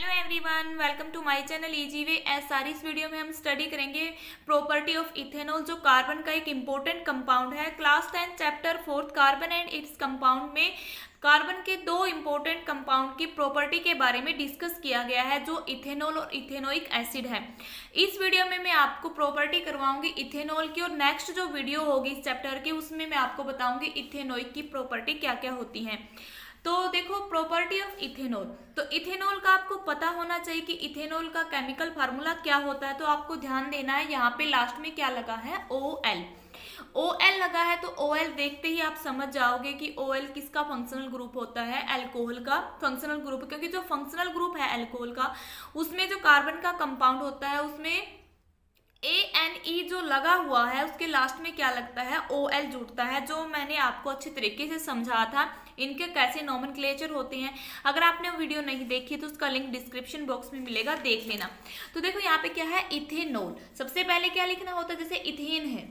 Hello everyone, welcome to my channel easy way SR. इस वीडियो में हम स्टडी करेंगे प्रॉपर्टी ऑफ इथेनॉल, जो कार्बन का एक इम्पोर्टेंट कंपाउंड है। Class 10 chapter 4 carbon and its compound में कार्बन के दो इम्पोर्टेंट कंपाउंड की प्रॉपर्टी के बारे में डिस्कस किया गया है, जो इथेनॉल और इथेनोइक एसिड है। इस वीडियो में मैं आपको प्रॉपर्टी करवाऊंगी इथेनॉल की, और नेक्स्ट जो वीडियो होगी इस चैप्टर की उसमें मैं आपको बताऊंगी इथेनोइक की प्रॉपर्टी क्या क्या होती है। तो देखो, प्रॉपर्टी ऑफ इथेनॉल, तो इथेनॉल का आपको पता होना चाहिए कि इथेनॉल का केमिकल फार्मूला क्या होता है। तो आपको ध्यान देना है, यहाँ पे लास्ट में क्या लगा है, OL। OL लगा है, तो OL देखते ही आप समझ जाओगे कि OL किसका फंक्शनल ग्रुप होता है, अल्कोहल का फंक्शनल ग्रुप। क्योंकि जो फंक्शनल ग्रुप है अल्कोहल का, उसमें जो कार्बन का कंपाउंड होता है उसमें ANE जो लगा हुआ है उसके लास्ट में क्या लगता है, OL जुड़ता है। जो मैंने आपको अच्छे तरीके से समझाया था इनके कैसे नोमेनक्लेचर होते हैं। अगर आपने वीडियो नहीं देखी तो उसका लिंक डिस्क्रिप्शन बॉक्स में मिलेगा, देख लेना। तो देखो यहाँ पे क्या है, इथेनॉल। सबसे पहले क्या लिखना होता है, जैसे इथेन है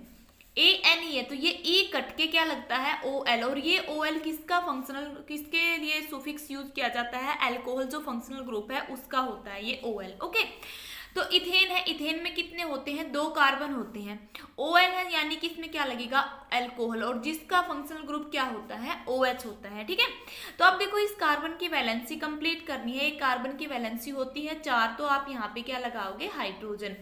ANE है, तो ये E कट के क्या लगता है, OL। और ये OL किसका फंक्शनल, किसके लिए सुफिक्स यूज किया जाता है, अल्कोहल जो फंक्शनल ग्रुप है उसका होता है ये OL। ओके, तो इथेन है, इथेन में कितने होते हैं, 2 कार्बन होते हैं। OL है यानी कि इसमें क्या लगेगा, अल्कोहल, और जिसका फंक्शनल ग्रुप क्या होता है, OH होता है। ठीक है, तो अब देखो इस कार्बन की वैलेंसी कंप्लीट करनी है। एक कार्बन की वैलेंसी होती है 4, तो आप यहाँ पे क्या लगाओगे, हाइड्रोजन।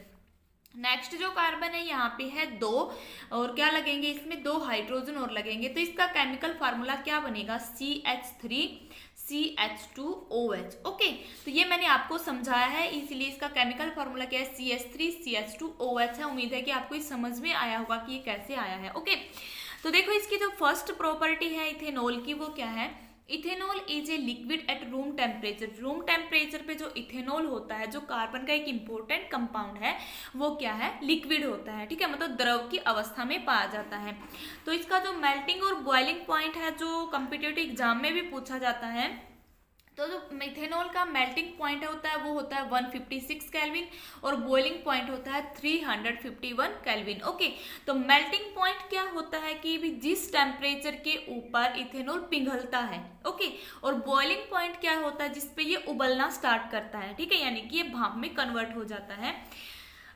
नेक्स्ट जो कार्बन है यहाँ पे है 2, और क्या लगेंगे इसमें, 2 हाइड्रोजन और लगेंगे। तो इसका केमिकल फार्मूला क्या बनेगा, CH3CH2OH। ओके, तो ये मैंने आपको समझाया है, इसलिए इसका केमिकल फार्मूला क्या है, CH3CH2OH है। उम्मीद है कि आपको ये समझ में आया होगा कि ये कैसे आया है। ओके, तो देखो इसकी जो फर्स्ट प्रॉपर्टी है इथेनॉल की, वो क्या है, ethanol is a liquid at room temperature. Room temperature पे जो इथेनॉल होता है, जो कार्बन का एक इंपॉर्टेंट कंपाउंड है, वो क्या है, लिक्विड होता है। ठीक है, मतलब द्रव की अवस्था में पाया जाता है। तो इसका जो मेल्टिंग और बॉइलिंग पॉइंट है, जो कॉम्पिटिटिव एग्जाम में भी पूछा जाता है, तो जो इथेनॉल का मेल्टिंग पॉइंट होता है वो होता है 156 केल्विन, और बॉइलिंग पॉइंट होता है 351 केल्विन। ओके, तो मेल्टिंग पॉइंट क्या होता है कि भी जिस टेम्परेचर के ऊपर इथेनॉल पिघलता है। ओके, और बॉइलिंग पॉइंट क्या होता है, जिसपे ये उबलना स्टार्ट करता है। ठीक है, यानी कि ये भाप में कन्वर्ट हो जाता है।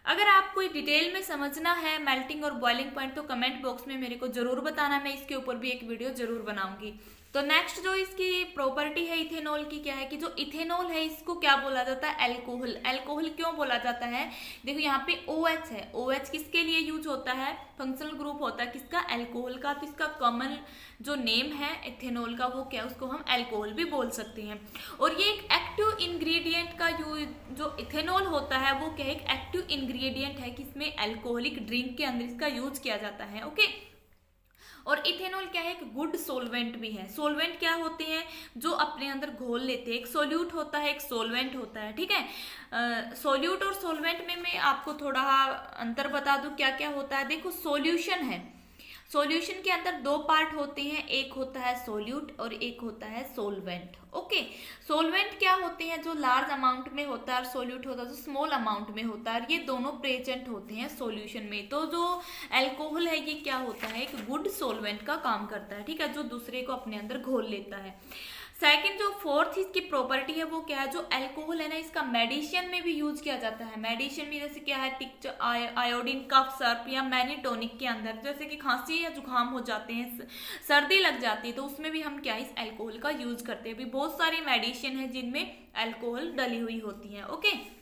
अगर आपको डिटेल में समझना है मेल्टिंग और बॉइलिंग पॉइंट, तो कमेंट बॉक्स में मेरे को जरूर बताना, मैं इसके ऊपर भी एक वीडियो जरूर बनाऊंगी। तो नेक्स्ट जो इसकी प्रॉपर्टी है इथेनॉल की, क्या है कि जो इथेनॉल है इसको क्या बोला जाता है, अल्कोहल। अल्कोहल क्यों बोला जाता है, देखो यहाँ पे OH है। OH किसके लिए यूज होता है, फंक्शनल ग्रुप होता है किसका, अल्कोहल का। तो इसका कॉमन जो नेम है इथेनॉल का, वो क्या, उसको हम अल्कोहल भी बोल सकते हैं। और ये एक एक्टिव इंग्रेडिएंट का जो इथेनॉल होता है वो क्या है, एक एक्टिव इंग्रेडिएंट है कि इसमें अल्कोहलिक ड्रिंक के अंदर इसका यूज किया जाता है। ओके, और इथेनॉल क्या है, एक गुड सोलवेंट भी है। सोलवेंट क्या होते हैं, जो अपने अंदर घोल लेते हैं। एक सोल्यूट होता है, एक सोलवेंट होता है। ठीक है, सोल्यूट और सोलवेंट में मैं आपको थोड़ा अंतर बता दूं क्या क्या होता है। देखो, सोल्यूशन है, सॉल्यूशन के अंदर 2 पार्ट होते हैं, एक होता है सोल्यूट और एक होता है सोलवेंट। ओके, सोलवेंट क्या होते हैं, जो लार्ज अमाउंट में होता है, और सोल्यूट होता है जो स्मॉल अमाउंट में होता है। ये दोनों प्रेजेंट होते हैं सॉल्यूशन में। तो जो अल्कोहल है ये क्या होता है, एक गुड सोलवेंट का काम करता है। ठीक है, जो दूसरे को अपने अंदर घोल लेता है। सेकंड जो फोर्थ इसकी प्रॉपर्टी है वो क्या है, जो अल्कोहल है ना, इसका मेडिसिन में भी यूज किया जाता है। मेडिसिन में जैसे क्या है, टिक्चर, आयोडीन, कफ सर्प या मैनीटोनिक के अंदर, जैसे कि खांसी या जुकाम हो जाते हैं, सर्दी लग जाती है, तो उसमें भी हम क्या इस अल्कोहल का यूज करते हैं। भी बहुत सारी मेडिसिन है जिनमें अल्कोहल डली हुई होती है। ओके,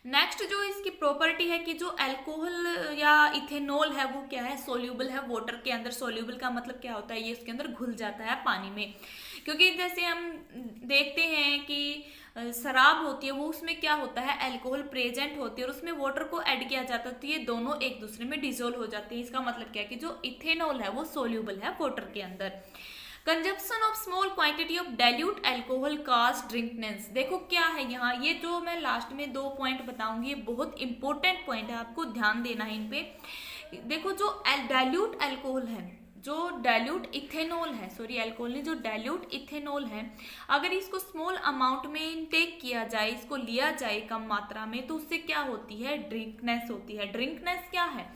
नेक्स्ट जो इसकी प्रॉपर्टी है कि जो अल्कोहल या इथेनॉल है वो क्या है, सोल्यूबल है वाटर के अंदर। सोल्यूबल का मतलब क्या होता है, ये इसके अंदर घुल जाता है पानी में। क्योंकि जैसे हम देखते हैं कि शराब होती है, वो उसमें क्या होता है, अल्कोहल प्रेजेंट होती है, और उसमें वाटर को ऐड किया जाता है, तो ये दोनों एक दूसरे में डिसॉल्व हो जाते हैं। इसका मतलब क्या है कि जो इथेनॉल है वो सोल्यूबल है वाटर के अंदर। Consumption of small quantity of dilute alcohol causes drunkenness. देखो क्या है यहाँ, ये जो मैं लास्ट में 2 पॉइंट बताऊंगी, ये बहुत इंपॉर्टेंट पॉइंट है, आपको ध्यान देना है इन पे। देखो, जो डाइल्यूट अल्कोहल है, जो डाइल्यूट इथेनॉल है, सॉरी अल्कोहल नहीं, जो डाइल्यूट इथेनॉल है, अगर इसको स्मॉल अमाउंट में इनटेक किया जाए, इसको लिया जाए कम मात्रा में, तो उससे क्या होती है, ड्रिंकनेस होती है। ड्रिंकनेस क्या है,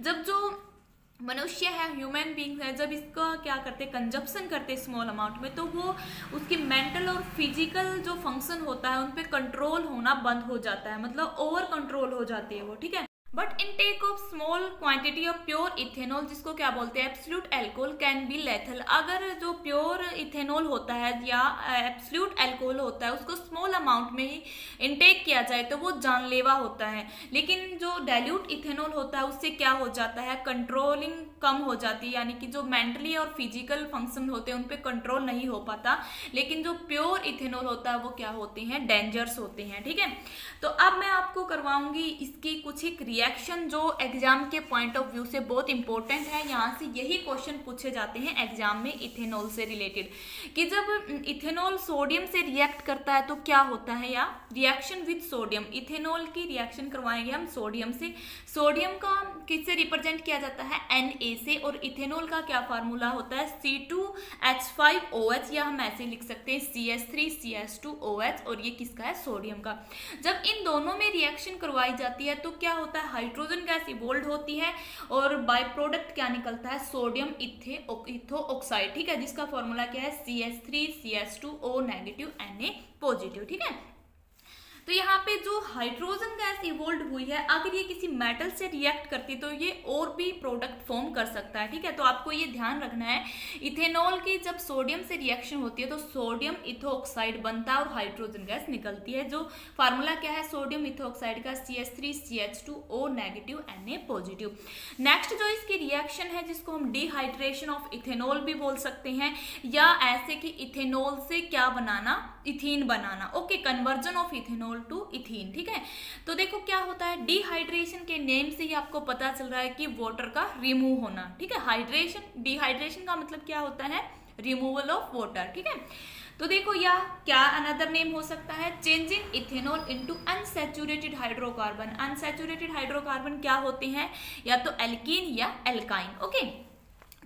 जब जो मनुष्य है, ह्यूमन बींग है, जब इसका क्या करते कंजप्शन करते स्मॉल अमाउंट में, तो वो उसकी मेंटल और फिजिकल जो फंक्शन होता है उन पे कंट्रोल होना बंद हो जाता है, मतलब ओवर कंट्रोल हो जाती है वो, ठीक है। But intake of small quantity of pure ethanol, जिसको क्या बोलते हैं absolute alcohol, can be lethal. अगर जो प्योर इथेनॉल होता है या एब्सोल्यूट अल्कोहल होता है उसको स्मॉल अमाउंट में ही इनटेक किया जाए तो वो जानलेवा होता है। लेकिन जो डाइल्यूट इथेनॉल होता है उससे क्या हो जाता है, कंट्रोलिंग कम हो जाती है, यानी कि जो मेंटली और फिजिकल फंक्शन होते हैं उन पे कंट्रोल नहीं हो पाता। लेकिन जो प्योर इथेनॉल होता है वो क्या होते हैं, डेंजर्स होते हैं, ठीक है। तो अब मैं आपको करवाऊंगी इसकी कुछ एक रिएक्शन जो एग्जाम के पॉइंट ऑफ व्यू से बहुत इंपॉर्टेंट है। यहाँ से यही क्वेश्चन पूछे जाते हैं एग्जाम में इथेनॉल से रिलेटेड, कि जब इथेनॉल सोडियम से रिएक्ट करता है तो क्या होता है, या रिएक्शन विद सोडियम, इथेनॉल की रिएक्शन करवाएंगे हम सोडियम से। सोडियम का किससे रिप्रेजेंट किया जाता है, Na से, और इथेनॉल का क्या फार्मूला होता है, C2H5OH, या हम ऐसे लिख सकते हैं CH3CH2OH, और ये किसका है, सोडियम का। जब इन दोनों में रिएक्शन करवाई जाती है तो क्या होता है, हाइड्रोजन गैस इवोल्व होती है और बाय प्रोडक्ट क्या निकलता है, सोडियम इथो ऑक्साइड, ठीक है, जिसका फॉर्मूला क्या है CH3CH2O नेगेटिव Na पॉजिटिव, ठीक है। तो यहाँ पे जो हाइड्रोजन गैस इवोल्व हुई है, अगर ये किसी मेटल से रिएक्ट करती तो ये और भी प्रोडक्ट फॉर्म कर सकता है, ठीक है। तो आपको ये ध्यान रखना है, इथेनॉल की जब सोडियम से रिएक्शन होती है तो सोडियम इथो ऑक्साइड बनता है और हाइड्रोजन गैस निकलती है। जो फार्मूला क्या है सोडियम इथो ऑक्साइड का, CH3CH2O negative Na positive. Next जो इसकी रिएक्शन है जिसको हम डिहाइड्रेशन ऑफ इथेनॉल भी बोल सकते हैं, या ऐसे कि इथेनॉल से क्या बनाना, इथीन बनाना, okay, conversion of ethanol to ethene, ठीक है। तो देखो क्या होता है, डिहाइड्रेशन के नेम से ही आपको पता चल रहा है कि वाटर का रिमूव होना, ठीक है। हाइड्रेशन, डिहाइड्रेशन का मतलब क्या होता है, रिमूवल ऑफ वाटर, ठीक है। तो देखो यह क्या अनदर नेम हो सकता है, changing ethanol into unsaturated hydrocarbon. Unsaturated hydrocarbon क्या होते हैं, या तो एल्कीन या एल्काइन, ओके।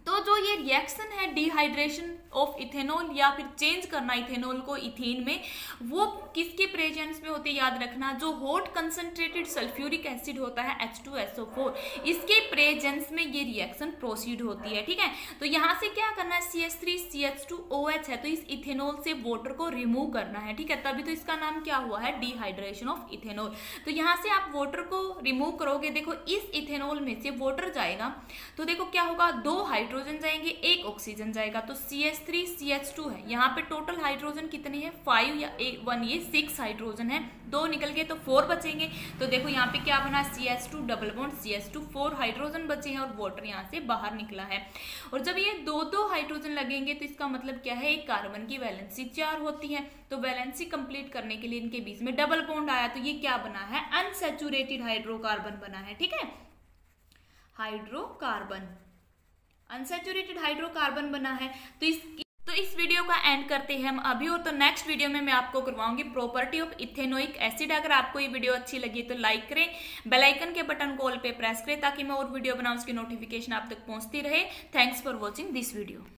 तो जो ये रिएक्शन है डिहाइड्रेशन ऑफ इथेनॉल या फिर चेंज करना इथेनॉल को इथेन में, वो किसके प्रेजेंस में होते, याद रखना, जो हॉट कंसंट्रेटेड सल्फ्यूरिक एसिड होता है H2SO4, इसके प्रेजेंस में ये रिएक्शन प्रोसीड होती है, ठीक है। तो यहाँ से क्या करना है, CH3CH2OH है तो इस इथेनॉल से वाटर को रिमूव करना है, ठीक है, तभी तो इसका नाम क्या हुआ है, डिहाइड्रेशन ऑफ इथेनॉल। तो यहाँ से आप वाटर को रिमूव करोगे, देखो इस इथेनॉल में से वाटर जाएगा तो देखो क्या होगा, 2 हाइड्रोजन जाएंगे, 1 ऑक्सीजन जाएगा, तो CH3CH2 है। यहाँ पे टोटल हाइड्रोजन कितने हैं, 5 या 1 ये 6 हाइड्रोजन है, 2 निकल गए तो 4 बचेंगे। तो देखो यहाँ पे क्या बना, CH2 double bond CH2, 4 hydrogen बचे हैं और वाटर यहाँ से बाहर निकला है। और जब ये 2 हाइड्रोजन लगेंगे तो इसका मतलब क्या है, एक कार्बन की वैलेंसी 4 होती है, तो वैलेंसी कंप्लीट करने के लिए इनके बीच में डबल बॉन्ड आया, तो ये क्या बना है, अनसैचुरेटेड हाइड्रोकार्बन बना है, ठीक है, हाइड्रोकार्बन, अनसैचुरेटेड हाइड्रोकार्बन बना है। तो इस वीडियो का एंड करते हैं हम अभी, और तो नेक्स्ट वीडियो में मैं आपको करवाऊंगी प्रॉपर्टी ऑफ इथेनोइक एसिड। अगर आपको ये वीडियो अच्छी लगी तो लाइक करें, बेल आइकन के बटन को ऑल पे प्रेस करें ताकि मैं और वीडियो बनाऊं उसकी नोटिफिकेशन आप तक पहुंचती रहे। Thanks for watching this video.